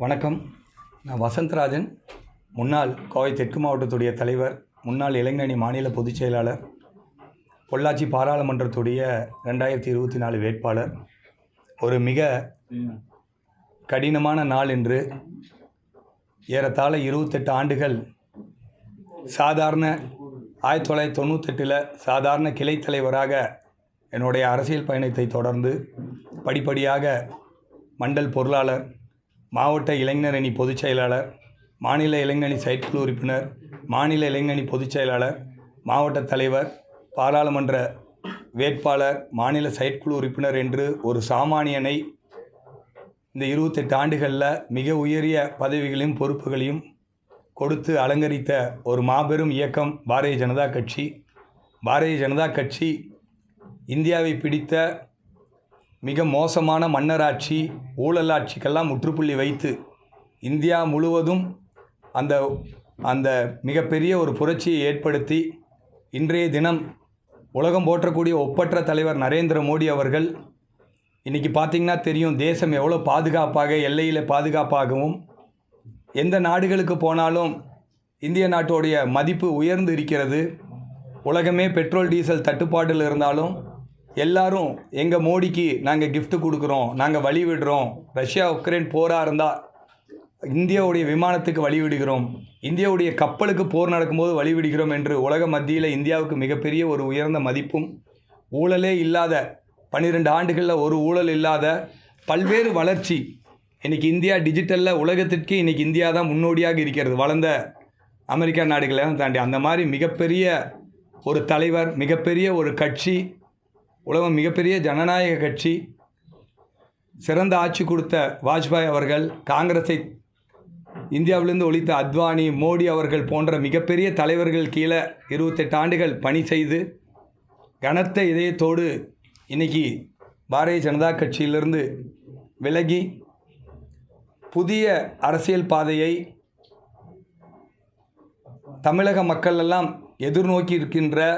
வணக்கம். நான் வசந்தராஜன், முன்னாள் கோவை தெற்கு மாவட்டத்துடைய தலைவர், முன்னாள் இளைஞரணி மாநில பொதுச் செயலாளர், பொள்ளாச்சி பாராளுமன்றத்துடைய 2024 வேட்பாளர். ஒரு மிக கடினமான நாள் என்று ஏறத்தாழ 28 ஆண்டுகள் சாதாரண 1998 சாதாரண கிளை தலைவராக என்னுடைய அரசியல் பயணத்தை தொடர்ந்து படிப்படியாக மண்டல் பொருளாளர், மாவட்ட இளைஞரணி பொதுச் செயலாளர், மாநில இளைஞரணி செயற்குழு உறுப்பினர், மாநில இளைஞரணி பொதுச் செயலாளர், மாவட்ட தலைவர், பாராளுமன்ற வேட்பாளர், மாநில செயற்குழு உறுப்பினர் என்று ஒரு சாமானியனை இந்த 28 ஆண்டுகளில் மிக உயரிய பதவிகளையும் பொறுப்புகளையும் கொடுத்து அலங்கரித்த ஒரு மாபெரும் இயக்கம் பாரதிய ஜனதா கட்சி. பாரதிய ஜனதா கட்சி இந்தியாவை பிடித்த மிக மோசமான மன்னராட்சி, ஊழலாட்சிக்கெல்லாம் முற்றுப்புள்ளி வைத்து இந்தியா முழுவதும் அந்த மிகப்பெரிய ஒரு புரட்சியை ஏற்படுத்தி இன்றைய தினம் உலகம் போற்றக்கூடிய ஒப்பற்ற தலைவர் நரேந்திர மோடி அவர்கள் இன்றைக்கி பார்த்திங்கன்னா தெரியும், தேசம் எவ்வளோ பாதுகாப்பாக, எல்லையில் பாதுகாப்பாகவும், எந்த நாடுகளுக்கு போனாலும் இந்திய நாட்டுடைய மதிப்பு உயர்ந்து இருக்கிறது. உலகமே பெட்ரோல் டீசல் தட்டுப்பாட்டில் இருந்தாலும் எல்லாரும் எங்கள் மோடிக்கு நாங்கள் கிஃப்ட் கொடுக்குறோம், நாங்கள் வழி விடுறோம், ரஷ்யா உக்ரைன் போராக இருந்தால் இந்தியாவுடைய விமானத்துக்கு வழி விடுகிறோம், இந்தியாவுடைய கப்பலுக்கு போர் நடக்கும்போது வழி விடுகிறோம் என்று உலக மத்தியில் இந்தியாவுக்கு மிகப்பெரிய ஒரு உயர்ந்த மதிப்பும், ஊழலே இல்லாத 12 ஆண்டுகளில் ஒரு ஊழல் இல்லாத பல்வேறு வளர்ச்சி. இன்றைக்கி இந்தியா டிஜிட்டலில் உலகத்திற்கு இன்றைக்கி இந்தியா தான் முன்னோடியாக இருக்கிறது, வளர்ந்த அமெரிக்கா நாடுகளெல்லாம் தாண்டி. அந்த மாதிரி மிகப்பெரிய ஒரு தலைவர், மிகப்பெரிய ஒரு கட்சி, உலகம் மிகப்பெரிய ஜனநாயக கட்சி, சிறந்த ஆட்சி கொடுத்த வாஜ்பாய் அவர்கள், காங்கிரஸை இந்தியாவிலிருந்து ஒழித்த அத்வானி, மோடி அவர்கள் போன்ற மிகப்பெரிய தலைவர்கள் கீழே 28 ஆண்டுகள் பணி செய்து கனத்த இதயத்தோடு இன்றைக்கி பாரதிய ஜனதா கட்சியிலிருந்து விலகி புதிய அரசியல் பாதையை தமிழக மக்கள் எல்லாம் எதிர்நோக்கி இருக்கின்ற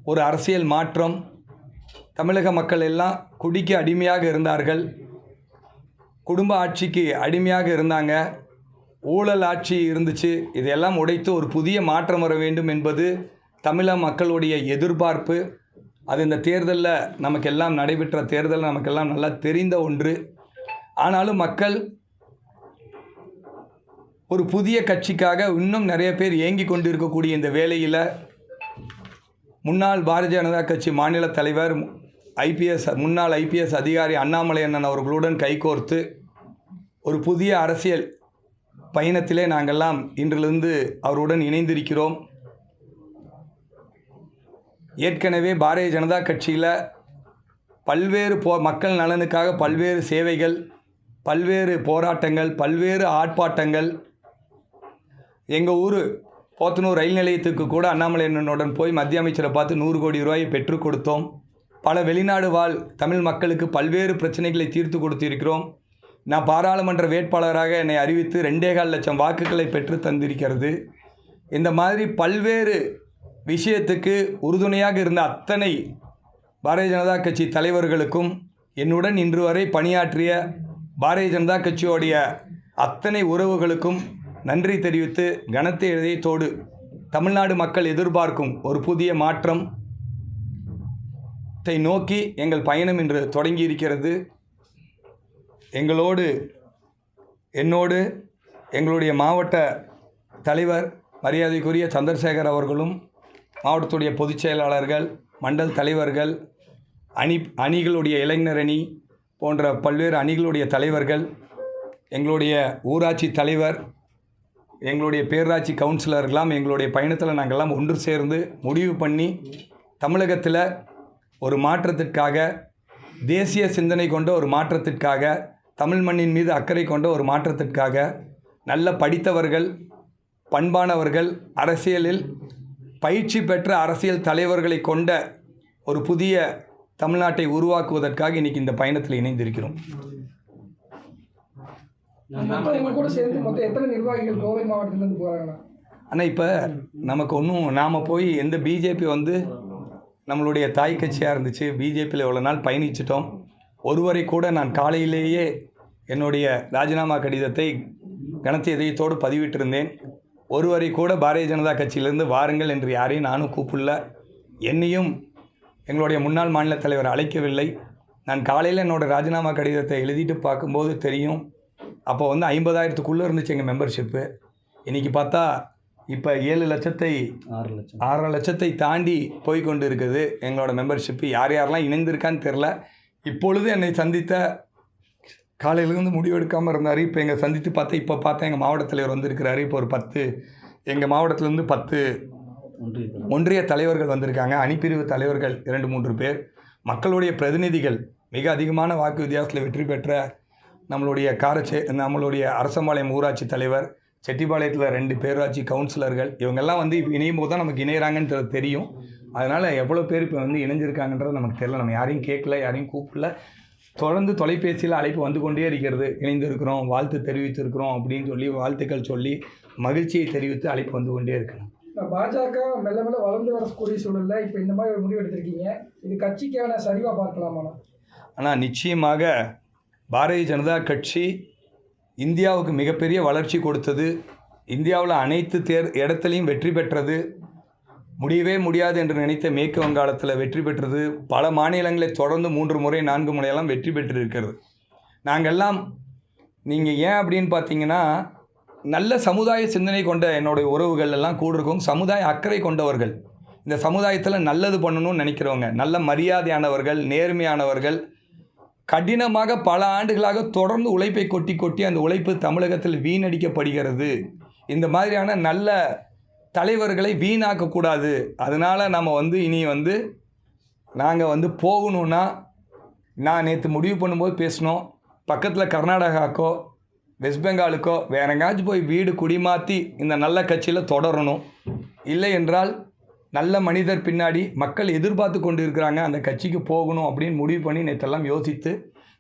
ஒரு அரசியல் மாற்றம். தமிழக மக்கள் எல்லாம் குடிக்கு அடிமையாக இருந்தார்கள், குடும்ப ஆட்சிக்கு அடிமையாக இருந்தாங்க, ஊழல் ஆட்சி இருந்துச்சு. இதையெல்லாம் உடைத்து ஒரு புதிய மாற்றம் வர வேண்டும் என்பது தமிழக மக்களுடைய எதிர்பார்ப்பு. அது இந்த தேர்தலில் நமக்கெல்லாம் நடைபெற்ற தேர்தல் நமக்கெல்லாம் நல்லா தெரிந்த ஒன்று. ஆனாலும் மக்கள் ஒரு புதிய கட்சிக்காக இன்னும் நிறைய பேர் ஏங்கி கொண்டு இருக்கக்கூடிய இந்த வேளையில் முன்னாள் பாரதிய ஜனதா கட்சி மாநில தலைவர், முன்னாள் ஐபிஎஸ் அதிகாரி அண்ணாமலை அண்ணன் அவர்களுடன் கைகோர்த்து ஒரு புதிய அரசியல் பயணத்திலே நாங்கள்லாம் இன்றிலிருந்து அவருடன் இணைந்திருக்கிறோம். ஏற்கனவே பாரதிய ஜனதா கட்சியில் பல்வேறு மக்கள் நலனுக்காக பல்வேறு சேவைகள், பல்வேறு போராட்டங்கள், பல்வேறு ஆர்ப்பாட்டங்கள். எங்கள் ஊர் போத்தனூர் ரயில் நிலையத்துக்கு கூட அண்ணாமலை அண்ணனுடன் போய் மத்திய அமைச்சரை பார்த்து 100 கோடி ரூபாயை பெற்றுக் கொடுத்தோம். பல வெளிநாடு வாழ் தமிழ் மக்களுக்கு பல்வேறு பிரச்சனைகளை தீர்த்து கொடுத்திருக்கிறோம். நான் பாராளுமன்ற வேட்பாளராக என்னை அறிவித்து 2.25 லட்சம் வாக்குகளை பெற்று தந்திருக்கிறது. இந்த மாதிரி பல்வேறு விஷயத்துக்கு உறுதுணையாக இருந்த அத்தனை பாரதிய ஜனதா கட்சி தலைவர்களுக்கும், என்னுடன் இன்று வரை பணியாற்றிய பாரதிய ஜனதா கட்சியோடைய அத்தனை உறவுகளுக்கும் நன்றி தெரிவித்து கனத்த இதயத்தோடு தமிழ்நாடு மக்கள் எதிர்பார்க்கும் ஒரு புதிய மாற்றத்தை நோக்கி எங்கள் பயணம் இன்று தொடங்கி இருக்கிறது. என்னோடு எங்களுடைய மாவட்ட தலைவர் மரியாதைக்குரிய சந்திரசேகர் அவர்களும், மாவட்டத்துடைய பொதுச் செயலாளர்கள், மண்டல் தலைவர்கள், அணிகளுடைய இளைஞரணி போன்ற பல்வேறு அணிகளுடைய தலைவர்கள், எங்களுடைய ஊராட்சி தலைவர், எங்களுடைய பேரூராட்சி கவுன்சிலர்கள்லாம் எங்களுடைய பயணத்தில் நாங்கள்லாம் ஒன்று சேர்ந்து முடிவு பண்ணி தமிழகத்தில் ஒரு மாற்றத்திற்காக, தேசிய சிந்தனை கொண்ட ஒரு மாற்றத்திற்காக, தமிழ் மண்ணின் மீது அக்கறை கொண்ட ஒரு மாற்றத்திற்காக, நல்ல படித்தவர்கள், பண்பானவர்கள், அரசியலில் பயிற்சி பெற்ற அரசியல் தலைவர்களை கொண்ட ஒரு புதிய தமிழ்நாட்டை உருவாக்குவதற்காக இன்றைக்கி இந்த பயணத்தில் இணைந்திருக்கிறோம். கூட சேர்ந்து மொத்தம் எத்தனை நிர்வாகிகள் கோவை மாவட்டத்திலிருந்து போகிறாங்களா? ஆனால் இப்போ நமக்கு ஒன்றும், நாம் போய் எந்த பிஜேபி நம்மளுடைய தாய் கட்சியாக இருந்துச்சு, பிஜேபியில் எவ்வளோ நாள் பயணிச்சிட்டோம். ஒருவரை கூட நான் காலையிலேயே என்னுடைய ராஜினாமா கடிதத்தை கனத்த இதயத்தோடு பதிவிட்டிருந்தேன். ஒருவரை கூட பாரதிய ஜனதா கட்சியிலிருந்து வாருங்கள் என்று யாரையும் நானும் கூப்பிடல. என்னையும் எங்களுடைய முன்னாள் மாநில தலைவர் அழைக்கவில்லை. நான் காலையில் என்னோடய ராஜினாமா கடிதத்தை எழுதிட்டு பார்க்கும்போது தெரியும், அப்போ வந்து 50,000க்குள்ளே இருந்துச்சு எங்கள் மெம்பர்ஷிப்பு. இன்றைக்கி பார்த்தா இப்போ 6 லட்சத்தை தாண்டி போய்கொண்டு இருக்குது எங்களோட மெம்பர்ஷிப்பு. யார் யாரெல்லாம் இணைந்திருக்கான்னு தெரில. இப்பொழுது என்னை சந்தித்த காலையிலேருந்து முடிவெடுக்காமல் இருந்தார். இப்போ எங்கள் சந்தித்து பார்த்தா இப்போ பார்த்தா எங்கள் மாவட்ட தலைவர் வந்திருக்கிறாரு. இப்போ ஒரு 10 எங்கள் மாவட்டத்திலேருந்து 10 ஒன்றிய தலைவர்கள் வந்திருக்காங்க. அணிப்பிரிவு தலைவர்கள் 2-3 பேர். மக்களுடைய பிரதிநிதிகள் மிக அதிகமான வாக்கு வித்தியாசத்தில் வெற்றி பெற்ற நம்மளுடைய அரசம்பாளையம் ஊராட்சி தலைவர், செட்டிப்பாளையத்தில் 2 பேரூராட்சி கவுன்சிலர்கள், இவங்கெல்லாம் வந்து இணையும் போது தான் நமக்கு இணையிறாங்கன்றது தெரியும். அதனால் எவ்வளோ பேர் இப்போ வந்து இணைஞ்சிருக்காங்கன்றது நமக்கு தெரியல. நம்ம யாரையும் கேட்கல, யாரையும் கூப்பிடல. தொடர்ந்து தொலைபேசியில் அழைப்பு வந்து கொண்டே இருக்கிறது. இணைந்திருக்கிறோம், வாழ்த்து தெரிவித்திருக்கிறோம் அப்படின்னு சொல்லி வாழ்த்துக்கள் சொல்லி மகிழ்ச்சியை தெரிவித்து அழைப்பு வந்து கொண்டே இருக்கணும். பாஜக மெல்ல மெல்ல வளர்ந்து வரக்கூடிய சூழலில் இப்போ இந்த மாதிரி ஒரு முடிவு எடுத்திருக்கீங்க. இது கட்சிக்கான சரிவாக பார்க்கலாமா? ஆனால் நிச்சயமாக பாரதிய ஜனதா கட்சி இந்தியாவுக்கு மிகப்பெரிய வளர்ச்சி கொடுத்தது. இந்தியாவில் அனைத்து இடத்துலையும் வெற்றி பெற்றது. முடியவே முடியாது என்று நினைத்த மேற்கு வங்காளத்தில் வெற்றி பெற்றது. பல மாநிலங்களை தொடர்ந்து 3 முறை 4 முறையெல்லாம் வெற்றி பெற்றிருக்கிறது. நாங்கள்லாம் நீங்கள் ஏன் அப்படின்னு பார்த்தீங்கன்னா, நல்ல சமுதாய சிந்தனை கொண்ட என்னுடைய உறவுகள் எல்லாம் கூட இருக்கும். சமுதாய அக்கறை கொண்டவர்கள், இந்த சமுதாயத்தில் நல்லது பண்ணணும்னு நினைக்கிறவங்க, நல்ல மரியாதையானவர்கள், நேர்மையானவர்கள், கடினமாக பல ஆண்டுகளாக தொடர்ந்து உழைப்பை கொட்டி கொட்டி அந்த உழைப்பு தமிழகத்தில் வீணடிக்கப்படுகிறது. இந்த மாதிரியான நல்ல தலைவர்களை வீணாக்கக்கூடாது. அதனால் நம்ம வந்து இனி வந்து நாங்கள் வந்து போகணுன்னா, நான் நேற்று முடிவு பண்ணும்போது பேசினோம், பக்கத்தில் கர்நாடகாக்கோ வெஸ்ட் பெங்காலுக்கோ வேற எங்கேயாச்சும் போய் வீடு குடிமாற்றி இந்த நல்ல கட்சியில் தொடரணும். இல்லை என்றால் நல்ல மனிதர் பின்னாடி மக்கள் எதிர்பார்த்து கொண்டு இருக்கிறாங்க, அந்த கட்சிக்கு போகணும் அப்படின்னு முடிவு பண்ணி நேற்றெல்லாம் யோசித்து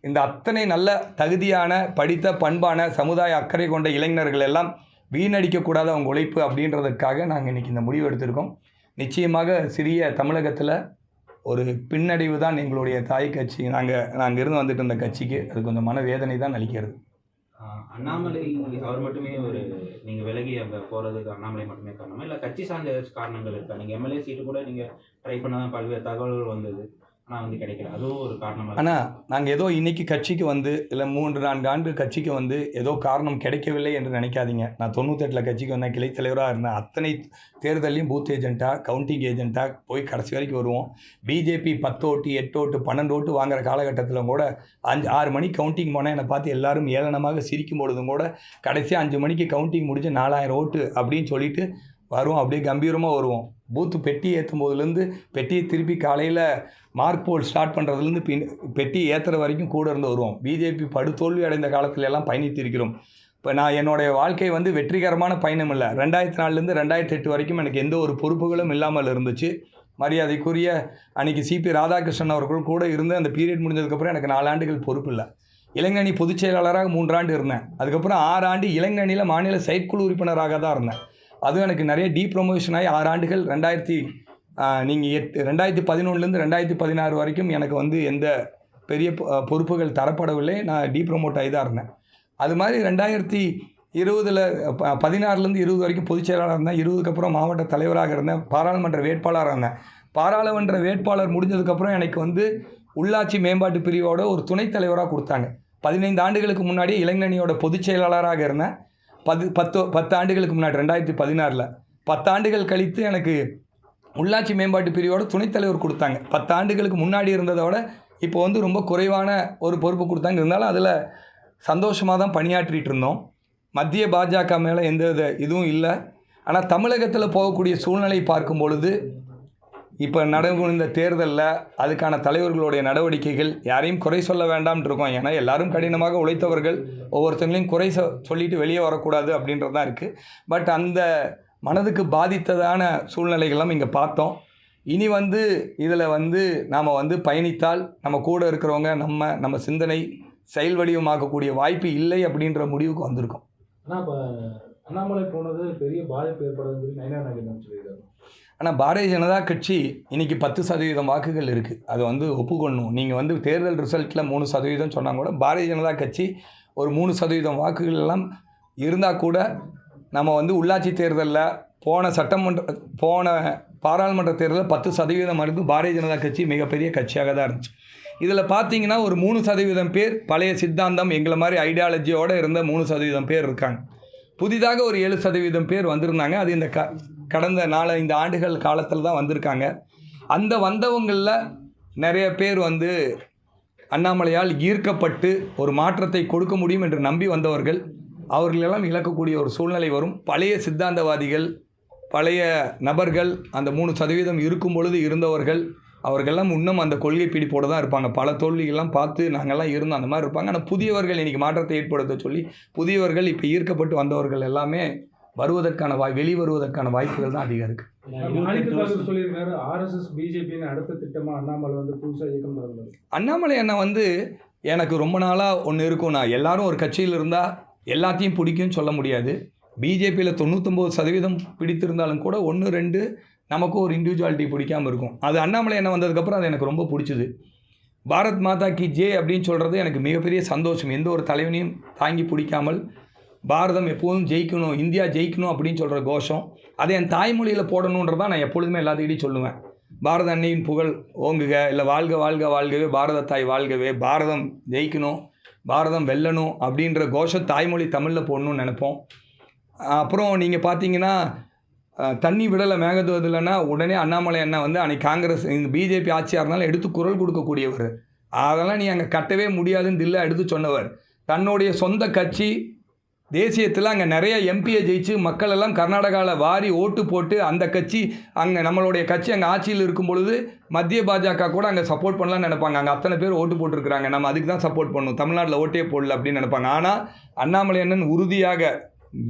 இந்த அத்தனை நல்ல தகுதியான படித்த பண்பான சமுதாய அக்கறை கொண்ட இளைஞர்கள் எல்லாம் வீணடிக்கக்கூடாது அவங்க உழைப்பு அப்படின்றதுக்காக நாங்கள் இன்றைக்கி இந்த முடிவு எடுத்திருக்கோம். நிச்சயமாக சிறிய தமிழகத்தில் ஒரு பின்னடைவு தான் எங்களுடைய தாய் கட்சி. நாங்கள் இருந்து வந்துட்டு இருந்த கட்சிக்கு அது கொஞ்சம் மனவேதனை தான் அளிக்கிறது. அண்ணாமலை அவர் மட்டுமே நீங்கள் விலகி அங்கே போகிறதுக்கு அண்ணாமலை மட்டுமே காரணமா, இல்லை கட்சி சார்ந்த ஏதாச்சும் காரணங்கள் இருக்கா? நீங்கள் எம்எல்ஏ சீட்டு கூட நீங்கள் ட்ரை பண்ண தான் பல்வேறு தகவல்கள் வந்தது, ஆனால் வந்து கிடைக்கல. அதுவும் ஒரு காரணமாக. ஆனால் நாங்கள் ஏதோ இன்றைக்கி கட்சிக்கு வந்து இல்லை 3-4 ஆண்டு கட்சிக்கு வந்து ஏதோ காரணம் கிடைக்கவில்லை என்று நினைக்காதீங்க. நான் 98 கட்சிக்கு வந்தேன், கிளை தலைவராக இருந்தேன். அத்தனை தேர்தலையும் பூத் ஏஜென்ட்டாக கவுண்டிங் ஏஜென்ட்டாக போய் கடைசி வரைக்கும் வருவோம். பிஜேபி 10 ஓட்டு 8 ஓட்டு 12 ஓட்டு வாங்குகிற காலகட்டத்தில் கூட 5-6 மணிக்கு கவுண்டிங் போனால் என்னை பார்த்து எல்லாரும் ஏளனமாக சிரிக்கும் பொழுதும் கூட கடைசியாக 5 மணிக்கு கவுண்டிங் முடிஞ்சு 4000 ஓட்டு அப்படின்னு சொல்லிட்டு வருவோம். அப்படியே கம்பீரமாக வருவோம். பூத்து பெட்டி ஏற்றும் போதுலேருந்து பெட்டியை திருப்பி காலையில் மார்க் போல் ஸ்டார்ட் பண்ணுறதுலேருந்து பெட்டி ஏற்றுற வரைக்கும் கூட இருந்து வருவோம். பிஜேபி படுதோல்வி அடைந்த காலத்துல எல்லாம் பயணித்திருக்கிறோம். இப்போ நான் என்னுடைய வாழ்க்கை வந்து வெற்றிகரமான பயணம் இல்லை. 2004லேருந்து 2008 வரைக்கும் எனக்கு எந்த ஒரு பொறுப்புகளும் இல்லாமல் இருந்துச்சு. மரியாதைக்குரிய அன்றைக்கி சிபி ராதாகிருஷ்ணன் அவர்கள் கூட இருந்து அந்த பீரியட் முடிஞ்சதுக்கப்புறம் எனக்கு 4 ஆண்டுகள் பொறுப்பு இல்லை. இளைஞரணி பொதுச் செயலாளராக 3 ஆண்டு இருந்தேன். அதுக்கப்புறம் 6 ஆண்டு இளைஞரணியில் மாநில செயற்குழு உறுப்பினராக தான் இருந்தேன். அதுவும் எனக்கு நிறைய டீப்ரமோஷன் ஆகி 6 ஆண்டுகள் 2011லேருந்து 2016 வரைக்கும் எனக்கு வந்து எந்த பெரிய பொறுப்புகள் தரப்படவில்லை. நான் டீப்ரமோட் ஆகி தான் இருந்தேன். அது மாதிரி 2016லேருந்து 20 வரைக்கும் பொதுச் செயலாளராக இருந்தேன். 20க்கு அப்புறம் மாவட்ட தலைவராக இருந்தேன். பாராளுமன்ற வேட்பாளராக இருந்தேன். பாராளுமன்ற வேட்பாளர் முடிஞ்சதுக்கப்புறம் எனக்கு வந்து உள்ளாட்சி மேம்பாட்டு பிரிவோட ஒரு துணைத் தலைவராக கொடுத்தாங்க. 15 ஆண்டுகளுக்கு முன்னாடி இளைஞரணியோட பொதுச் செயலாளராக இருந்தேன். 10 ஆண்டுகளுக்கு முன்னாடி 2016ல் 10 ஆண்டுகள் கழித்து எனக்கு உள்ளாட்சி மேம்பாட்டு பிரிவோட துணைத் தலைவர் கொடுத்தாங்க. 10 ஆண்டுகளுக்கு முன்னாடி இருந்ததோட இப்போ வந்து ரொம்ப குறைவான ஒரு பொறுப்பு கொடுத்தாங்க. இருந்தாலும் அதில் சந்தோஷமாக தான் பணியாற்றிட்டு இருந்தோம். மத்திய பாஜக மேலே எந்த இதுவும் இல்லை. ஆனால் தமிழகத்தில் போகக்கூடிய சூழ்நிலை பார்க்கும் பொழுது இப்போ நடந்த தேர்தலில் அதுக்கான தலைவர்களுடைய நடவடிக்கைகள் யாரையும் குறை சொல்ல வேண்டாம்னு இருக்கோம். ஏன்னா எல்லாரும் கடினமாக உழைத்தவர்கள், ஒவ்வொருத்தங்களையும் குறை சொல்லிட்டு வெளியே வரக்கூடாது அப்படின்றது தான் இருக்குது. பட் அந்த மனதுக்கு பாதித்ததான சூழ்நிலைகள்லாம் இங்கே பார்த்தோம். இனி வந்து இதில் வந்து நாம் வந்து பயணித்தால் நம்ம கூட இருக்கிறவங்க நம்ம சிந்தனை செயல் வடிவமாக்கக்கூடிய வாய்ப்பு இல்லை அப்படின்ற முடிவுக்கு வந்திருக்கோம். ஆனால் இப்போ அண்ணாமலை போனது பெரிய பாதிப்பு ஏற்படுதுன்னு நயனா நாகேந்திரன் சொல்லியிருக்காரு. ஆனால் பாரதிய ஜனதா கட்சி இன்றைக்கி 10% வாக்குகள் இருக்குது. அதை வந்து ஒப்புக்கொள்ளணும். நீங்கள் வந்து தேர்தல் ரிசல்ட்டில் 3% சொன்னாங்க கூட பாரதிய ஜனதா கட்சி ஒரு 3% வாக்குகள் எல்லாம் இருந்தால் கூட நம்ம வந்து உள்ளாட்சி தேர்தலில் போன பாராளுமன்ற தேர்தலில் 10% இருந்து பாரதிய ஜனதா கட்சி மிகப்பெரிய கட்சியாக தான் இருந்துச்சு. இதில் பார்த்தீங்கன்னா ஒரு 3% பேர் பழைய சித்தாந்தம் எங்களை மாதிரி ஐடியாலஜியோடு இருந்த 3% பேர் இருக்காங்க. புதிதாக ஒரு 7% பேர் வந்திருந்தாங்க. அது இந்த கடந்த 4-5 ஆண்டுகள் காலத்தில் தான் வந்திருக்காங்க. அந்த வந்தவங்களில் நிறைய பேர் வந்து அண்ணாமலையால் ஈர்க்கப்பட்டு ஒரு மாற்றத்தை கொடுக்க முடியும் என்று நம்பி வந்தவர்கள் அவர்களெல்லாம் இழக்கக்கூடிய ஒரு சூழ்நிலை வரும். பழைய சித்தாந்தவாதிகள், பழைய நபர்கள், அந்த 3% இருக்கும் பொழுது இருந்தவர்கள் அவர்களெல்லாம் இன்னும் அந்த கொள்கை பிடிப்போடு தான் இருப்பாங்க. பல தோல்விகள்லாம் பார்த்து நாங்கள்லாம் இருந்தோம், அந்த மாதிரி இருப்பாங்க. ஆனால் புதியவர்கள் இன்றைக்கி மாற்றத்தை ஏற்படுத்த சொல்லி புதியவர்கள் இப்போ ஈர்க்கப்பட்டு வந்தவர்கள் எல்லாமே வருவதற்கான வெளிவருவதற்கான வாய்ப்புகள் தான் அதிகம் இருக்குது. சொல்லியிருக்காரு RSS BJP அடுத்த திட்டமாக அண்ணாமலை வந்து புதுசாக இயக்கம் நடந்தது. அண்ணாமலை அண்ணா வந்து எனக்கு ரொம்ப நாளாக ஒன்று இருக்கும். நான் எல்லாரும் ஒரு கட்சியில் இருந்தால் எல்லாத்தையும் பிடிக்கும்னு சொல்ல முடியாது. பிஜேபியில் 99% பிடித்திருந்தாலும் கூட 1-2 நமக்கும் ஒரு இண்டிவிஜுவாலிட்டி பிடிக்காமல் இருக்கும். அது அண்ணாமலை அண்ணா வந்ததுக்கப்புறம் அது எனக்கு ரொம்ப பிடிச்சிது. பாரத் மாதா கி ஜெய் அப்படின்னு சொல்கிறது எனக்கு மிகப்பெரிய சந்தோஷம். எந்த ஒரு தலைவனையும் தாங்கி பிடிக்காமல் பாரதம் எப்போதும் ஜெயிக்கணும், இந்தியா ஜெயிக்கணும் அப்படின்னு சொல்கிற கோஷம் அதை என் தாய்மொழியில் போடணுன்றதான் நான் எப்பொழுதுமே எல்லாத்துக்கிட்டையும் சொல்லுவேன். பாரத அன்னையின் புகழ் ஓங்குக, இல்லை வாழ்க வாழ்க வாழ்கவே, பாரத தாய் வாழ்கவே, பாரதம் ஜெயிக்கணும், பாரதம் வெல்லணும் அப்படின்ற கோஷம் தாய்மொழி தமிழில் போடணும்னு நினைப்போம். அப்புறம் நீங்கள் பார்த்தீங்கன்னா தண்ணி விடலை மேகதுவதில்லைன்னா உடனே அண்ணாமலை அண்ணா வந்து அன்னைக்கு காங்கிரஸ் இந்த பிஜேபி ஆட்சியாக இருந்தாலும் எடுத்து குரல் கொடுக்கக்கூடியவர். அதெல்லாம் நீ அங்கே கட்டவே முடியாதுன்னு தில்லை எடுத்து சொன்னவர். தன்னுடைய சொந்த கட்சி தேசியத்தில் அங்கே நிறைய எம்பியை ஜெயிச்சு மக்கள் எல்லாம் கர்நாடகாவில் வாரி ஓட்டு போட்டு அந்த கட்சி அங்கே நம்மளுடைய கட்சி அங்கே ஆட்சியில் இருக்கும் பொழுது மத்திய பாஜக கூட அங்கே சப்போர்ட் பண்ணலான்னு நினைப்பாங்க. அங்கே அத்தனை பேர் ஓட்டு போட்டிருக்கிறாங்க, நம்ம அதுக்கு தான் சப்போர்ட் பண்ணணும், தமிழ்நாட்டில் ஓட்டே போடல அப்படின்னு நினைப்பாங்க. ஆனால் அண்ணாமலை அண்ணன் உறுதியாக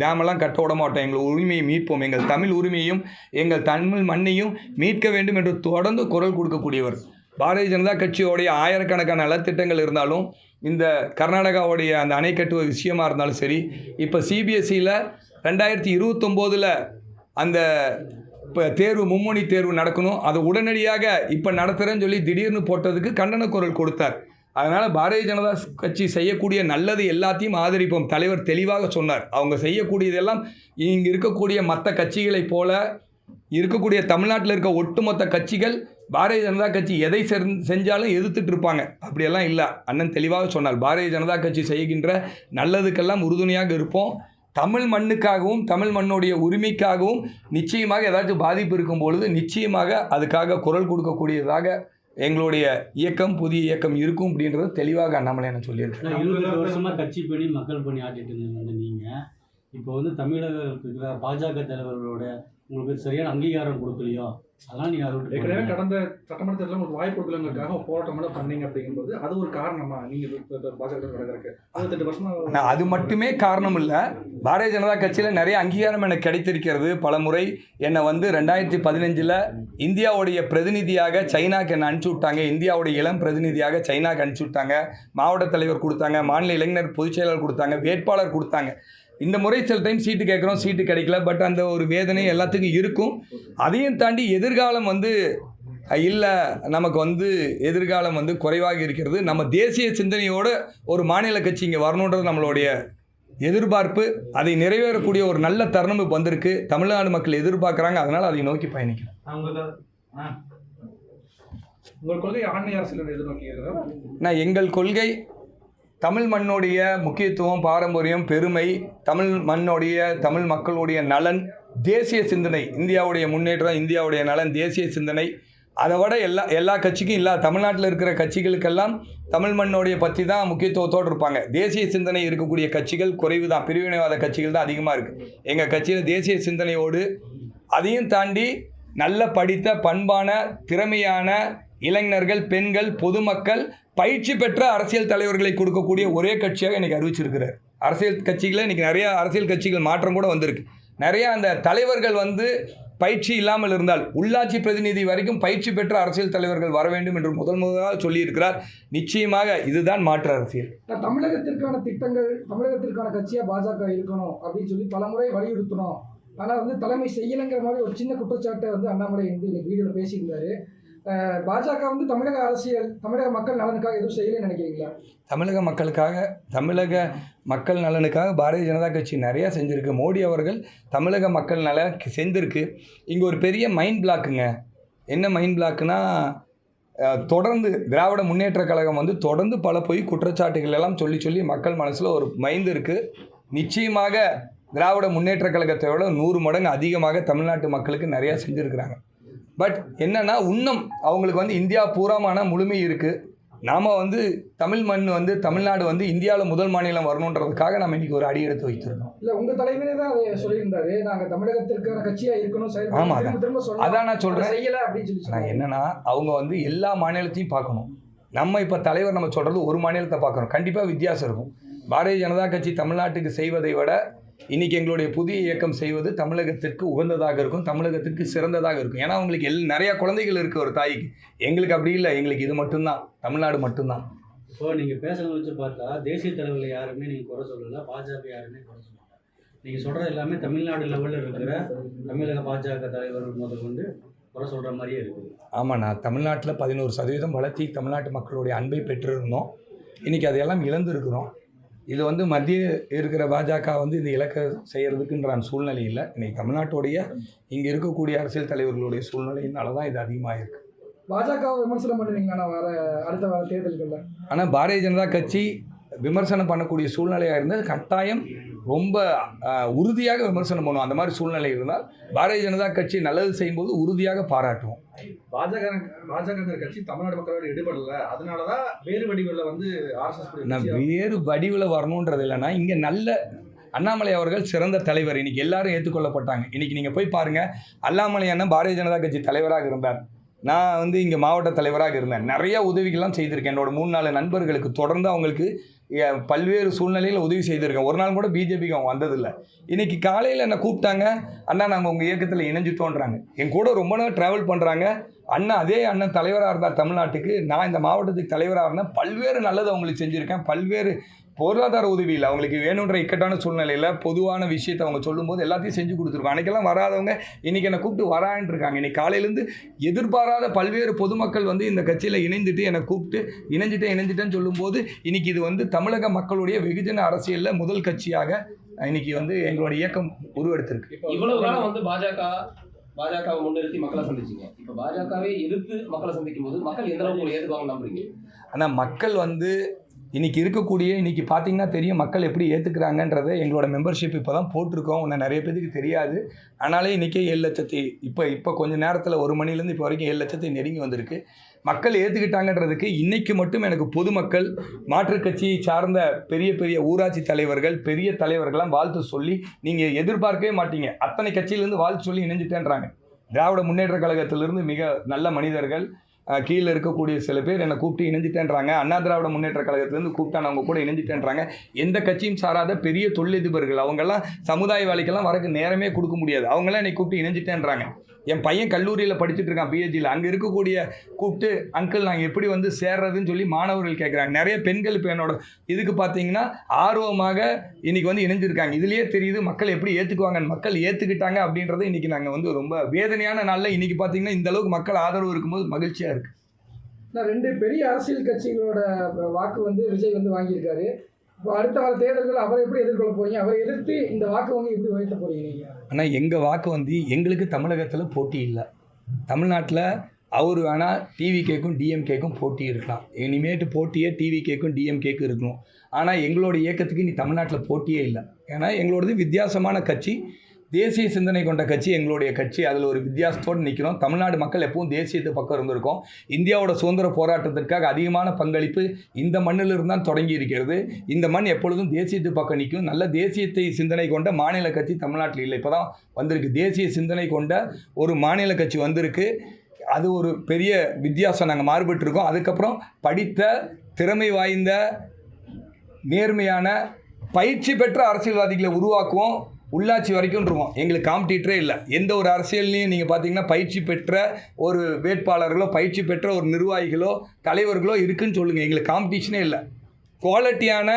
டேமெல்லாம் கட்ட விட மாட்டோம், எங்கள் உரிமையை மீட்போம், எங்கள் தமிழ் உரிமையும் எங்கள் தமிழ் மண்ணையும் மீட்க வேண்டும் என்று தொடர்ந்து குரல் கொடுக்கக்கூடியவர். பாரதிய ஜனதா கட்சியோடைய ஆயிரக்கணக்கான நலத்திட்டங்கள் இருந்தாலும் இந்த கர்நாடகாவுடைய அந்த அணை கட்டுவ விஷயமாக இருந்தாலும் சரி, இப்போ சிபிஎஸ்சியில் 2029 அந்த இப்போ தேர்வு மும்மொழி தேர்வு நடக்கணும், அது உடனடியாக இப்போ நடத்துகிறேன்னு சொல்லி திடீர்னு போட்டதுக்கு கண்டன குரல் கொடுத்தார். அதனால் பாரதிய ஜனதா கட்சி செய்யக்கூடிய நல்லது எல்லாத்தையும் ஆதரிப்போம். தலைவர் தெளிவாக சொன்னார். அவங்க செய்யக்கூடியதெல்லாம் இங்கே இருக்கக்கூடிய மற்ற கட்சிகளைப் போல இருக்கக்கூடிய தமிழ்நாட்டில் இருக்க ஒட்டுமொத்த கட்சிகள் பாரதிய ஜனதா கட்சி எதை செஞ்சாலும் எதிர்த்துட்டு இருப்பாங்க. அப்படியெல்லாம் இல்லை. அண்ணன் தெளிவாக சொன்னார், பாரதிய ஜனதா கட்சி செய்கின்ற நல்லதுக்கெல்லாம் உறுதுணையாக இருப்போம். தமிழ் மண்ணுக்காகவும் தமிழ் மண்ணுடைய உரிமைக்காகவும் நிச்சயமாக ஏதாச்சும் பாதிப்பு இருக்கும் பொழுது நிச்சயமாக அதுக்காக குரல் கொடுக்கக்கூடியதாக எங்களுடைய இயக்கம், புதிய இயக்கம் இருக்கும் அப்படின்றது தெளிவாக அண்ணாமலை என்ன சொல்லியிருக்கேன். 28 வருஷமாக கட்சி பணி மக்கள் பணி ஆட்டிட்டு இருந்தீங்க. நீங்கள் இப்போ வந்து தமிழக பாஜக தலைவர்களோட உங்களுக்கு சரியான அங்கீகாரம் கொடுக்கலையோ, அதனால் நீங்கள் அதை ஏற்கனவே கடந்த சட்டமன்ற தேர்தலில் உங்களுக்கு வாய்ப்பு கொடுக்கலங்கிறதுக்காக போராட்டம் பண்ணீங்க அப்படிங்கும்போது அது ஒரு காரணமா நீங்கள் பாஜக நடக்கிறதுக்கு 28 வருஷமா? அது மட்டுமே காரணம் இல்லை. பாரதிய ஜனதா கட்சியில் நிறைய அங்கீகாரம் எனக்கு கிடைத்திருக்கிறது. பல முறை என்னை வந்து 2015 இந்தியாவுடைய பிரதிநிதியாக சைனாக்கு என்னை அனுப்பிச்சி விட்டாங்க. இந்தியாவுடைய இளம் பிரதிநிதியாக சைனாக்கு அனுப்பிச்சி விட்டாங்க. மாவட்ட தலைவர் கொடுத்தாங்க, மாநில இளைஞர் பொதுச் செயலாளர் கொடுத்தாங்க, வேட்பாளர் கொடுத்தாங்க. இந்த முறை சில டைம் சீட்டு கேட்குறோம், சீட்டு கிடைக்கல. பட் அந்த ஒரு வேதனை எல்லாத்துக்கும் இருக்கும். அதையும் தாண்டி எதிர்காலம் வந்து இல்லை, நமக்கு வந்து எதிர்காலம் வந்து குறைவாக இருக்கிறது. நம்ம தேசிய சிந்தனையோடு ஒரு மாநில கட்சி இங்கே வரணுன்றது நம்மளுடைய எதிர்பார்ப்பு. அதை நிறைவேறக்கூடிய ஒரு நல்ல தருணம் இப்போ வந்திருக்கு. தமிழ்நாடு மக்கள் எதிர்பார்க்குறாங்க, அதனால் அதை நோக்கி பயணிக்கிறேன். உங்கள் கொள்கை ஆண்மை அரசியல் எதிர்நோக்கி நான் எங்கள் கொள்கை தமிழ் மண்ணுடைய முக்கியத்துவம், பாரம்பரியம், பெருமை, தமிழ் மண்ணுடைய தமிழ் மக்களுடைய நலன், தேசிய சிந்தனை, இந்தியாவுடைய முன்னேற்றம், இந்தியாவுடைய நலன், தேசிய சிந்தனை. அதை விட எல்லா கட்சிக்கும் இல்லை, தமிழ்நாட்டில் இருக்கிற கட்சிகளுக்கெல்லாம் தமிழ் மண்ணுடைய பற்றி தான் முக்கியத்துவத்தோடு இருப்பாங்க. தேசிய சிந்தனை இருக்கக்கூடிய கட்சிகள் குறைவு தான், பிரிவினைவாத கட்சிகள் தான் அதிகமாக இருக்குது. எங்கள் கட்சியில் தேசிய சிந்தனையோடு அதையும் தாண்டி நல்ல படித்த பண்பான திறமையான இளைஞர்கள், பெண்கள், பொதுமக்கள், பயிற்சி பெற்ற அரசியல் தலைவர்களை கொடுக்கக்கூடிய ஒரே கட்சியாக இன்றைக்கி அறிவிச்சிருக்கிறார். அரசியல் கட்சிகளில் இன்றைக்கி நிறையா அரசியல் கட்சிகள் மாற்றம் கூட வந்திருக்கு. நிறையா அந்த தலைவர்கள் வந்து பயிற்சி இல்லாமல் இருந்தால் உள்ளாட்சி பிரதிநிதி வரைக்கும் பயிற்சி பெற்ற அரசியல் தலைவர்கள் வர வேண்டும் என்று முதலாக சொல்லியிருக்கிறார். நிச்சயமாக இதுதான் மாற்று அரசியல். தமிழகத்திற்கான திட்டங்கள், தமிழகத்திற்கான கட்சியாக பாஜக இருக்கணும் அப்படின்னு சொல்லி பலமுறை வலியுறுத்தணும். ஆனால் வந்து தலைமை செய்யலைங்கிற மாதிரி ஒரு சின்ன குற்றச்சாட்டை வந்து அண்ணாமலை வந்து இந்த வீடியோவில் பேசியிருந்தாரு. பாஜக வந்து தமிழக அரசியல், தமிழக மக்கள் நலனுக்காக எதுவும் செய்யலைன்னு நினைக்கிறீங்களா? தமிழக மக்களுக்காக, தமிழக மக்கள் நலனுக்காக பாரதிய ஜனதா கட்சி நிறையா செஞ்சுருக்கு. மோடி அவர்கள் தமிழக மக்கள் நல செஞ்சுருக்கு. இங்கே ஒரு பெரிய மைண்ட் பிளாக்குங்க. என்ன மைண்ட் பிளாக்குனா, தொடர்ந்து திராவிட முன்னேற்றக் கழகம் வந்து தொடர்ந்து பல பொய் குற்றச்சாட்டுகள் எல்லாம் சொல்லி சொல்லி மக்கள் மனசில் ஒரு மைண்ட் இருக்குது. நிச்சயமாக திராவிட முன்னேற்றக் கழகத்தை விட 100 மடங்கு அதிகமாக தமிழ்நாட்டு மக்களுக்கு நிறையா செஞ்சுருக்கிறாங்க. பட் என்னென்னா, இன்னும் அவங்களுக்கு வந்து இந்தியா பூராமான முழுமை இருக்குது. நாம் வந்து தமிழ் மண் வந்து தமிழ்நாடு வந்து இந்தியாவில் முதல் மாநிலம் வரணுன்றதுக்காக நம்ம இன்றைக்கி ஒரு அடி எடுத்து வைத்திருக்கோம். இல்லை, உங்கள் தலைவரே தான் அதை சொல்லியிருந்தாரு. நாங்கள் தமிழகத்திற்கான கட்சியாக இருக்கணும். ஆமாம், அதான் நான் சொல்கிறேன். செய்யலை அப்படின்னு சொல்லி நான் என்னென்னா, அவங்க வந்து எல்லா மாநிலத்தையும் பார்க்கணும். நம்ம இப்போ தலைவர் நம்ம சொல்கிறது ஒரு மாநிலத்தை பார்க்குறோம். கண்டிப்பாக வித்தியாசம் இருக்கும். பாரதிய ஜனதா கட்சி தமிழ்நாட்டுக்கு செய்வதை விட இன்றைக்கி எங்களுடைய புதிய இயக்கம் செய்வது தமிழகத்திற்கு உகந்ததாக இருக்கும், தமிழகத்திற்கு சிறந்ததாக இருக்கும். ஏன்னா அவங்களுக்கு நிறையா குழந்தைகள் இருக்குது ஒரு தாய்க்கு. எங்களுக்கு அப்படி இல்லை. எங்களுக்கு இது மட்டும்தான், தமிழ்நாடு மட்டும்தான். இப்போ நீங்கள் பேசுகிறத வச்சு பார்த்தா தேசிய தலைவர்கள் யாருமே நீங்கள் குறை சொல்லலை, பாஜக யாருமே குறை சொல்லலை. நீங்கள் சொல்கிறது எல்லாமே தமிழ்நாடு லெவலில் இருக்கிற தமிழக பாஜக தலைவர்கள் முதல் கொண்டு குறை சொல்கிற மாதிரியே இருக்குது. ஆமாம், நான் தமிழ்நாட்டில் 11% வளர்த்தி தமிழ்நாட்டு மக்களுடைய அன்பை பெற்றிருந்தோம். இன்றைக்கி அதையெல்லாம் இழந்திருக்கிறோம். இது வந்து மத்திய இருக்கிற பாஜக வந்து இந்த இலக்கை செய்கிறதுக்குன்றான் சூழ்நிலை இல்லை. இன்றைக்கி தமிழ்நாட்டுடைய இங்கே இருக்கக்கூடிய அரசியல் தலைவர்களுடைய சூழ்நிலையினால தான் இது அதிகமாக இருக்குது. பாஜகவை விமர்சனம் பண்ணுவீங்களா வர அடுத்த வர தேர்தல்களில்? ஆனால் பாரதிய ஜனதா கட்சி விமர்சனம் பண்ணக்கூடிய சூழ்நிலையாக இருந்தால் கட்டாயம் ரொம்ப உறுதியாக விமர்சனம் பண்ணுவோம். அந்த மாதிரி சூழ்நிலை இருந்தால் பாரதிய ஜனதா கட்சி நல்லது செய்யும்போது உறுதியாக பாராட்டுவோம். பாஜக கட்சி தமிழ்நாடு மக்களோட ஈடுபடல, அதனாலதான் வேறு வடிவில் வந்து நான் வேறு வடிவில் வரணுன்றது இல்லைன்னா, இங்கே நல்ல அண்ணாமலை அவர்கள் சிறந்த தலைவர். இன்றைக்கி எல்லாரும் ஏற்றுக்கொள்ளப்பட்டாங்க. இன்றைக்கி நீங்கள் போய் பாருங்கள், அண்ணாமலை அண்ணன் பாரதிய ஜனதா கட்சி தலைவராக இருந்தார். நான் வந்து இங்கே மாவட்ட தலைவராக இருந்தேன். நிறைய உதவிகள்லாம் செய்திருக்கேன். என்னோட 3-4 நண்பர்களுக்கு தொடர்ந்து அவங்களுக்கு பல்வேறு சூழ்நிலையில் உதவி செய்திருக்கேன். ஒரு நாள் கூட பிஜேபிக்கு அவங்க வந்ததில்லை. இன்றைக்கி காலையில் என்னை கூப்பிட்டாங்க, அண்ணா நாங்கள் உங்கள் இயக்கத்தில் இணைஞ்சிட்டோன்றாங்க. என் கூட ரொம்ப நாள் ட்ராவல் பண்ணுறாங்க. அண்ணன் அதே அண்ணன் தலைவராக இருந்தார் தமிழ்நாட்டுக்கு, நான் இந்த மாவட்டத்துக்கு தலைவராக இருந்தேன். பல்வேறு நல்லது அவங்களுக்கு செஞ்சுருக்கேன். பல்வேறு பொருளாதார உதவியில் அவங்களுக்கு வேணுன்ற இக்கட்டான சூழ்நிலையில் பொதுவான விஷயத்தை அவங்க சொல்லும்போது எல்லாத்தையும் செஞ்சு கொடுத்துருக்கோம். அன்றைக்கெல்லாம் வராதவங்க இன்றைக்கி என்னை கூப்பிட்டு வரான்னு இருக்காங்க. இன்றைக்கி காலையிலேருந்து எதிர்பாராத பல்வேறு பொதுமக்கள் வந்து இந்த கட்சியில் இணைந்துட்டு என்னை கூப்பிட்டு இணைஞ்சிட்டேன்னு சொல்லும்போது இன்றைக்கி இது வந்து தமிழக மக்களுடைய வெகுஜன அரசியலில் முதல் கட்சியாக இன்றைக்கி வந்து எங்களுடைய இயக்கம் உருவெடுத்திருக்கு. இவ்வளவு காலம் வந்து பாஜகவை முன்னிறுத்தி மக்களை சந்திச்சிங்க. இப்போ பாஜகவே எதிர்த்து மக்களை சந்திக்கும் போது மக்கள் எந்த அளவுக்கு ஏற்றுவாங்க நம்புறீங்க? ஆனால் மக்கள் வந்து இன்றைக்கி பார்த்தீங்கன்னா தெரியும் மக்கள் எப்படி ஏற்றுக்கிறாங்கன்றதை. எங்களோட மெம்பர்ஷிப் இப்போ தான் போட்டிருக்கோம். இன்னும் நிறைய பேருக்கு தெரியாது. ஆனாலே இன்றைக்கே 7 லட்சத்தை இப்போ கொஞ்சம் நேரத்தில் 1 மணிலேருந்து இப்போ வரைக்கும் 7 லட்சத்தை நெருங்கி வந்திருக்கு. மக்கள் ஏற்றுக்கிட்டாங்கன்றதுக்கு இன்றைக்கி மட்டும் எனக்கு பொதுமக்கள், மாற்றுக் கட்சியை சார்ந்த பெரிய பெரிய ஊராட்சி தலைவர்கள், பெரிய தலைவர்கள்லாம் வாழ்த்து சொல்லி நீங்கள் எதிர்பார்க்கவே மாட்டீங்க. அத்தனை கட்சியிலேருந்து வாழ்த்து சொல்லி இணைஞ்சிட்டேன்றாங்க. திராவிட முன்னேற்ற கழகத்திலிருந்து மிக நல்ல மனிதர்கள், கீழே இருக்கக்கூடிய சில பேர் என்னை கூப்பிட்டு இணைஞ்சிட்டேன்றாங்க. அண்ணா திராவிட முன்னேற்ற கழகத்திலேருந்து கூப்பிட்டான் அவங்க கூட இணைஞ்சிட்டேன்றாங்க. எந்த கட்சியும் சாராத பெரிய தொழிலதிபர்கள், அவங்கெல்லாம் சமுதாய வேலைக்கெல்லாம் வரக்கு நேரமே கொடுக்க முடியாது. அவங்களாம் என்னை கூப்பிட்டு இணைஞ்சிட்டேன்றாங்க. என் பையன் கல்லூரியில் படிச்சுட்டு இருக்கான், பிஹெச்சியில். அங்கே இருக்கக்கூடிய கூப்பிட்டு, அங்கிள் நாங்கள் எப்படி வந்து சேர்றதுன்னு சொல்லி மாணவர்கள் கேட்குறாங்க. நிறைய பெண்கள் இப்போ என்னோட இதுக்கு பார்த்தீங்கன்னா ஆர்வமாக இன்றைக்கி வந்து இணைஞ்சிருக்காங்க. இதுலேயே தெரியுது மக்கள் எப்படி ஏற்றுக்குவாங்கன்னு. மக்கள் ஏற்றுக்கிட்டாங்க அப்படின்றத இன்றைக்கி நாங்கள் வந்து ரொம்ப வேதனையான நாளில் இன்றைக்கி பார்த்தீங்கன்னா இந்த அளவுக்கு மக்கள் ஆதரவு இருக்கும்போது மகிழ்ச்சியாக இருக்குது. நான் 2 பெரிய அரசியல் கட்சிகளோட வாக்கு வந்து விஜய் வந்து வாங்கியிருக்காரு. இப்போ அடுத்த வர தேர்தல்கள் அவரை எப்படி எதிர்கொள்ள போறீங்க? அவரை எதிர்த்து இந்த வாக்கு வங்கி எப்படி உயர்த்த போறீங்க நீங்கள்? ஆனால் எங்கள் வாக்கு வந்து எங்களுக்கு தமிழகத்தில் போட்டி இல்லை. தமிழ்நாட்டில் அவர் வேணால் டிவிகேக்கும் டிஎம்கேக்கும் போட்டி இருக்கலாம். இனிமேட்டு போட்டியே டிவிகேக்கும் டிஎம்கேக்கும் இருக்கணும். ஆனால் எங்களோட இயக்கத்துக்கு இனி தமிழ்நாட்டில் போட்டியே இல்லை. ஏன்னா எங்களோடது வித்தியாசமான கட்சி, தேசிய சிந்தனை கொண்ட கட்சி எங்களுடைய கட்சி. அதில் ஒரு வித்தியாசத்தோடு நிற்கிறோம். தமிழ்நாடு மக்கள் எப்பவும் தேசியத்து பக்கம் இருந்திருக்கோம். இந்தியாவோட சுதந்திர போராட்டத்திற்காக அதிகமான பங்களிப்பு இந்த மண்ணிலிருந்து தான் தொடங்கி இருக்கிறது. இந்த மண் எப்பொழுதும் தேசியத்து பக்கம் நிற்கும். நல்ல தேசியத்தை சிந்தனை கொண்ட மாநில கட்சி தமிழ்நாட்டில் இல்லை. இப்போ தான் வந்திருக்கு. தேசிய சிந்தனை கொண்ட ஒரு மாநில கட்சி வந்திருக்கு. அது ஒரு பெரிய வித்தியாசம். நாங்கள் மாறுபட்டுருக்கோம். அதுக்கப்புறம் படித்த, திறமை வாய்ந்த, நேர்மையான, பயிற்சி பெற்ற அரசியல்வாதிகளை உருவாக்குவோம். உள்ளாட்சி வரைக்கும் இருக்கோம். எங்களுக்கு காம்படிட்டரே இல்லை. எந்த ஒரு அரசியல்லையும் நீங்கள் பார்த்தீங்கன்னா பயிற்சி பெற்ற ஒரு வேட்பாளர்களோ, பயிற்சி பெற்ற ஒரு நிர்வாகிகளோ, தலைவர்களோ இருக்குன்னு சொல்லுங்கள். எங்களுக்கு காம்படிஷனே இல்லை. குவாலிட்டியான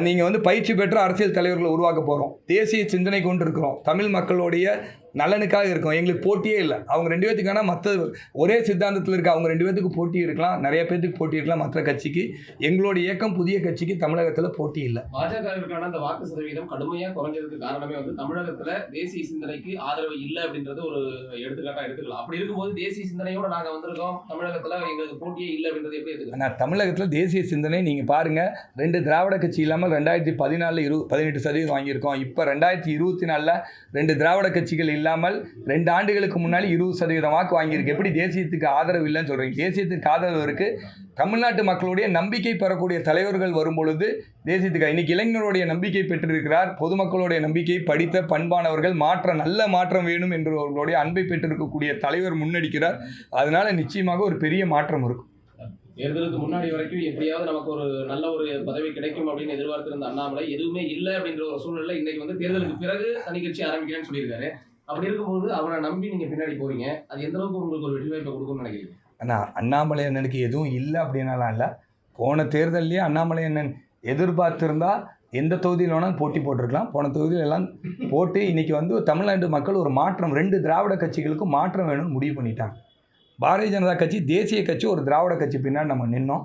நீங்கள் வந்து பயிற்சி பெற்ற அரசியல் தலைவர்களை உருவாக்க போகிறோம். தேசிய சிந்தனை கொண்டு இருக்கிறோம். தமிழ் மக்களுடைய நலனுக்காக இருக்கோம். எங்களுக்கு போட்டியே இல்லை. அவங்க 2 பேத்துக்கான மற்ற ஒரே சித்தாந்தத்தில் இருக்க அவங்க 2 பேத்துக்கு போட்டி இருக்கலாம், நிறைய பேத்துக்கு போட்டி இருக்கலாம் மற்ற கட்சிக்கு. எங்களுடைய இயக்கம் புதிய கட்சிக்கு தமிழகத்தில் போட்டி இல்லை. பாஜகவிற்கான அந்த வாக்கு சதவீதம் கடுமையாக குறைஞ்சதுக்கு காரணமே வந்து தமிழகத்தில் தேசிய சிந்தனைக்கு ஆதரவு இல்லை அப்படின்றது ஒரு எடுத்துக்காட்டாக எடுத்துக்கலாம். அப்படி இருக்கும்போது தேசிய சிந்தனையோட நாங்கள் வந்திருக்கோம், தமிழகத்தில் எங்களுக்கு போட்டியே இல்லை அப்படின்றது எப்படி எடுத்துக்கலாம்? ஆனால் தமிழகத்தில் தேசிய சிந்தனை நீங்கள் பாருங்கள், 2 திராவிட கட்சி இல்லாமல் 2014 18% வாங்கியிருக்கோம். இப்போ 2024 2 திராவிட கட்சிகள் இல்லாமல் 2 ஆண்டுகளுக்கு முன்னாடி 20% வாக்கு வாங்கியிருக்கு. எப்படி தேசியத்துக்கு ஆதரவு இல்லைன்னு சொல்கிறீங்க? தேசியத்துக்கு ஆதரவு இருக்குது. தமிழ்நாட்டு மக்களுடைய நம்பிக்கை பெறக்கூடிய தலைவர்கள் வரும்பொழுது தேசியத்துக்கு இன்னைக்கு இளைஞருடைய நம்பிக்கை பெற்றிருக்கிறார். பொதுமக்களுடைய நம்பிக்கை, படித்த பண்பானவர்கள், நல்ல மாற்றம் வேணும் என்று அவர்களுடைய அன்பை பெற்றிருக்கக்கூடிய தலைவர் முன்னெடுக்கிறார். அதனால நிச்சயமாக ஒரு பெரிய மாற்றம் இருக்கும். தேர்தலுக்கு முன்னாடி வரைக்கும் எப்படியாவது நமக்கு ஒரு நல்ல ஒரு பதவி கிடைக்கும் அப்படின்னு எதிர்பார்த்திருந்த அண்ணாமலை எதுவுமே இல்லை அப்படின்ற ஒரு சூழ்நிலை இன்னைக்கு வந்து தேர்தலுக்கு பிறகு தனி கட்சி ஆரம்பிக்கிறேன்னு சொல்லியிருக்காரு. அப்படி இருக்கும்போது அவரை நம்பி நீங்க பின்னாடி போறீங்க, அது எந்த அளவுக்கு உங்களுக்கு ஒரு வெற்றி வாய்ப்பை கொடுக்கும்னு நினைக்கிறீங்க? ஆனால் அண்ணாமலை அண்ணனுக்கு எதுவும் இல்லை அப்படின்னாலாம் இல்லை. போன தேர்தல்லையே அண்ணாமலை அண்ணன் எதிர்பார்த்திருந்தா எந்த தொகுதியில் வேணாலும் போட்டி போட்டிருக்கலாம். போன தொகுதியில் எல்லாம் போட்டு இன்னைக்கு வந்து தமிழ்நாட்டு மக்கள் ஒரு மாற்றம், 2 திராவிட கட்சிகளுக்கும் மாற்றம் வேணும்னு முடிவு பண்ணிட்டாங்க. பாரதிய ஜனதா கட்சி தேசிய கட்சி, ஒரு திராவிட கட்சி பின்னாடி நம்ம நின்னோம்.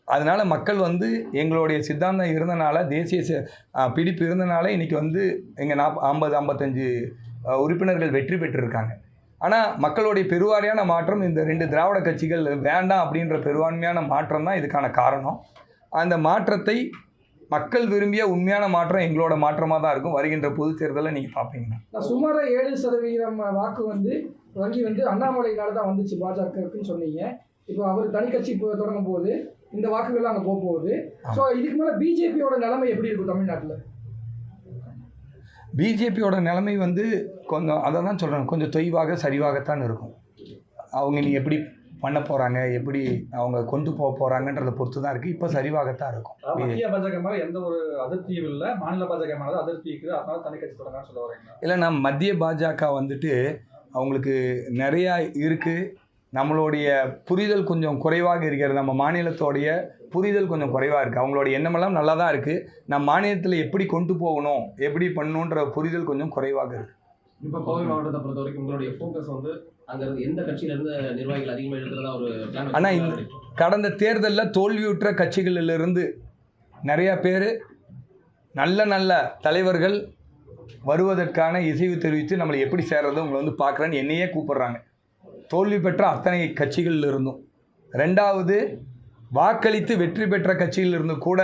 அதனால் மக்கள் வந்து எங்களுடைய சித்தாந்தம் இருந்தனால, தேசிய பிடிப்பு இருந்தனால இன்றைக்கி வந்து எங்கள் 50-55 உறுப்பினர்கள் வெற்றி பெற்றிருக்காங்க. ஆனால் மக்களுடைய பெருவாரியான மாற்றம் இந்த 2 திராவிட கட்சிகள் வேண்டாம் அப்படின்ற பெருவான்மையான மாற்றம் தான் இதுக்கான காரணம். அந்த மாற்றத்தை மக்கள் விரும்பிய உண்மையான மாற்றம் எங்களோட மாற்றமாக தான் இருக்கும். வருகின்ற பொது தேர்தலில் நீங்கள் பார்ப்பீங்கன்னா சுமார் 7% வாக்கு வங்கி அண்ணாமலையினால தான் வந்துச்சு பாஜகவுக்குன்னு சொன்னீங்க. இப்போ அவர் தனி கட்சி தொடங்கும் போது இந்த வாக்குகள்லாம் அங்கே போக போகுது. ஸோ இதுக்கு மேலே பிஜேபியோட நிலைமை எப்படி இருக்கும் தமிழ்நாட்டில்? பிஜேபியோட நிலைமை கொஞ்சம் அதை தான் சொல்கிறேன், கொஞ்சம் தொய்வாக சரிவாகத்தான் இருக்கும். அவங்க நீ எப்படி பண்ண போகிறாங்க, எப்படி அவங்க கொண்டு போக போகிறாங்கன்றதை பொறுத்து தான் இருக்குது. இப்போ சரிவாகத்தான் இருக்கும். மத்திய பாஜக மேலே எந்த ஒரு அதிருப்தியும் இல்லை, மாநில பாஜக மேலே அதிருப்தி இருக்குது, அதனால தனி கட்சி தொடங்கன்னு சொல்ல வரீங்களா? இல்லை, நான் மத்திய பாஜக அவங்களுக்கு நிறையா இருக்குது. நம்மளுடைய புரிதல் கொஞ்சம் குறைவாக இருக்கிறது. நம்ம மாநிலத்தோடைய புரிதல் கொஞ்சம் குறைவாக இருக்குது. அவங்களோட எண்ணமெல்லாம் நல்லா தான் இருக்குது. நம்ம மாநிலத்தில் எப்படி கொண்டு போகணும், எப்படி பண்ணணுன்ற புரிதல் கொஞ்சம் குறைவாக இருக்குது. இப்போ கோவை மாவட்டத்தை பொறுத்த வரைக்கும் உங்களுடைய ஃபோக்கஸ் அங்கே எந்த கட்சியிலேருந்து நிர்வாகிகள் அதிகமாக இருக்கிறதா ஒரு பிளான்? ஆனால் இந்த கடந்த தேர்தலில் தோல்வியுற்ற கட்சிகளிலிருந்து நிறையா பேர் நல்ல தலைவர்கள் வருவதற்கான இசைவு தெரிவித்து நம்மளை எப்படி சேர்றது உங்களை பார்க்குறேன்னு என்னையே கூப்பிட்றாங்க. தோல்வி பெற்ற அத்தனை கட்சிகளில் இருந்தும், 2வது வாக்களித்து வெற்றி பெற்ற கட்சியிலிருந்து கூட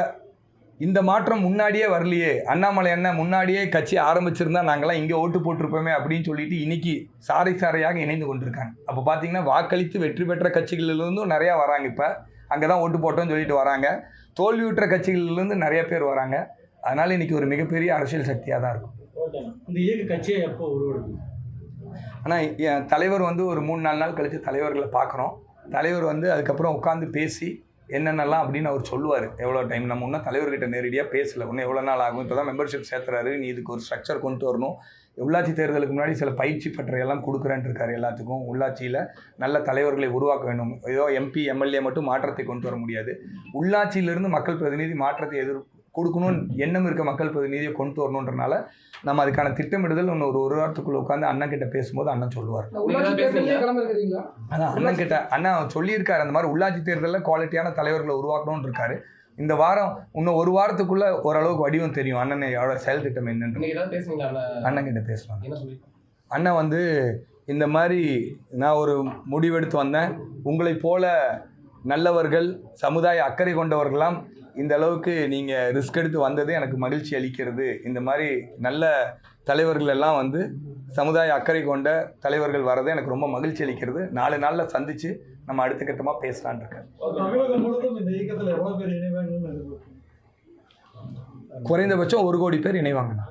இந்த மாற்றம் முன்னாடியே வரலையே, அண்ணாமலை அண்ணன் முன்னாடியே கட்சி ஆரம்பிச்சிருந்தா நாங்களாம் இங்கே ஓட்டு போட்டிருப்போமே அப்படின்னு சொல்லிட்டு இன்றைக்கி சாரையாக இணைந்து கொண்டிருக்காங்க. அப்போ பார்த்தீங்கன்னா வாக்களித்து வெற்றி பெற்ற கட்சிகளிலிருந்தும் நிறையா வராங்க. இப்போ அங்கே தான் ஓட்டு போட்டோன்னு சொல்லிட்டு வராங்க. தோல்வியுற்ற கட்சிகளிலிருந்து நிறைய பேர் வராங்க. அதனால் இன்றைக்கி ஒரு மிகப்பெரிய அரசியல் சக்தியாக தான் இருக்கும். இந்த இயக்க கட்சியை எப்போ உருவாடுது? ஆனால் என் தலைவர் ஒரு 3-4 நாள் கழித்து தலைவர்களை பார்க்குறோம். தலைவர் அதுக்கப்புறம் உட்காந்து பேசி என்னென்னலாம் அப்படின்னு அவர் சொல்லுவார். எவ்வளோ டைம் நம்ம இன்னும் தலைவர்கிட்ட நேரடியாக பேசலை, இன்னும் எவ்வளோ நாள் ஆகும், இப்போ தான் மெம்பர்ஷிப் சேர்த்துறாரு, நீ இதுக்கு ஒரு ஸ்ட்ரக்சர் கொண்டு வரணும், உள்ளாட்சி தேர்தலுக்கு முன்னாடி சில பயிற்சி பற்றையெல்லாம் கொடுக்குறேன்னு இருக்காரு எல்லாத்துக்கும். உள்ளாட்சியில் நல்ல தலைவர்களை உருவாக்க வேண்டும். ஏதோ MP MLA மட்டும் மாற்றத்தை கொண்டு வர முடியாது. உள்ளாட்சியிலிருந்து மக்கள் பிரதிநிதி மாற்றத்தை கொடுக்கணும்னு எண்ணம் இருக்க மக்கள் பிரதிநிதியை கொண்டு வரணுன்றனால நம்ம அதுக்கான திட்டமிடுதல் ஒரு வாரத்துக்குள்ளே உட்காந்து அண்ணன் கிட்ட பேசும்போது அண்ணன் சொல்லுவார். அதான் அண்ணன் கிட்ட அண்ணன் சொல்லியிருக்காரு, அந்த மாதிரி உள்ளாட்சி தேர்தலில் குவாலிட்டியான தலைவர்களை உருவாக்கணும்னு இருக்காரு. இந்த வாரம் இன்னும் ஒரு வாரத்துக்குள்ள ஓரளவுக்கு வடிவம் தெரியும் அண்ணன் எவ்வளோ செயல் திட்டம் என்னன்னு அண்ணன் கிட்ட பேசலாம். அண்ணன் இந்த மாதிரி நான் ஒரு முடிவெடுத்து வந்தேன், உங்களை போல நல்லவர்கள் சமுதாய அக்கறை கொண்டவர்களாம் இந்த அளவுக்கு நீங்கள் ரிஸ்க் எடுத்து வந்ததே எனக்கு மகிழ்ச்சி அளிக்கிறது. இந்த மாதிரி நல்ல தலைவர்கள் எல்லாம் சமுதாய அக்கறை கொண்ட தலைவர்கள் வர்றது எனக்கு ரொம்ப மகிழ்ச்சி அளிக்கிறது. 4 நாளில் சந்தித்து நம்ம அடுத்த கட்டமாக பேசலான் இருக்கேன். குறைந்தபட்சம் 1 கோடி பேர் இணைவாங்கண்ணா.